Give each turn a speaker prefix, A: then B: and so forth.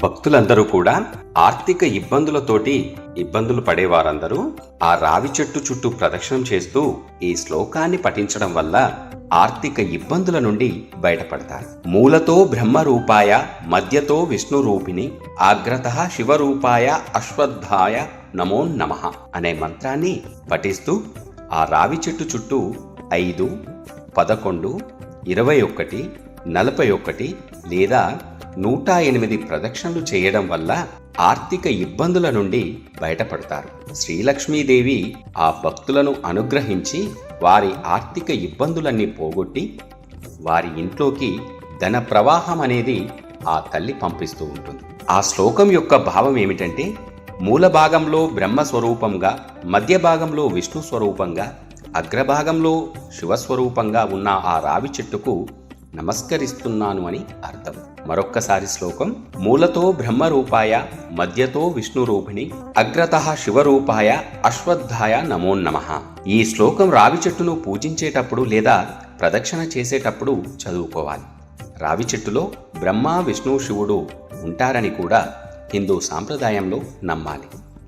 A: భక్తులందరూ కూడా ఆర్థిక ఇబ్బందులు పడేవారందరూ ఆ రావి చెట్టు చుట్టూ ప్రదక్షిణం చేస్తూ ఈ శ్లోకాన్ని పఠించడం వల్ల ఆర్థిక ఇబ్బందుల నుండి బయటపడతారు. మూలతో బ్రహ్మరూపాయ మధ్యతో విష్ణు రూపిణి ఆగ్రతః శివరూపాయ అశ్వత్థాయ నమో నమః అనే మంత్రాన్ని పఠిస్తూ ఆ రావి చెట్టు చుట్టూ 5, 11, 21, 41 లేదా 108 ప్రదక్షిణలు చేయడం వల్ల ఆర్థిక ఇబ్బందుల నుండి బయటపడతారు. శ్రీలక్ష్మీదేవి ఆ భక్తులను అనుగ్రహించి వారి ఆర్థిక ఇబ్బందులన్నీ పోగొట్టి వారి ఇంట్లోకి ధన ప్రవాహం అనేది ఆ తల్లి పంపిస్తూ ఉంటుంది. ఆ శ్లోకం యొక్క భావం ఏమిటంటే, మూల భాగంలో బ్రహ్మ స్వరూపంగా, మధ్య భాగంలో విష్ణు స్వరూపంగా, అగ్రభాగంలో శివస్వరూపంగా ఉన్న ఆ రావి చెట్టుకు నమస్కరిస్తున్నాను అని అర్థం. మరొక్కసారి శ్లోకం: మూలతో బ్రహ్మరూపాయ మధ్యతో విష్ణు రూపిణి అగ్రతః శివరూపాయ అశ్వత్థాయ నమో నమః. ఈ శ్లోకం రావి చెట్టును పూజించేటప్పుడు లేదా ప్రదక్షిణ చేసేటప్పుడు చదువుకోవాలి. రావి చెట్టులో బ్రహ్మ విష్ణు శివుడు ఉంటారని కూడా హిందూ సాంప్రదాయంలో నమ్మాలి.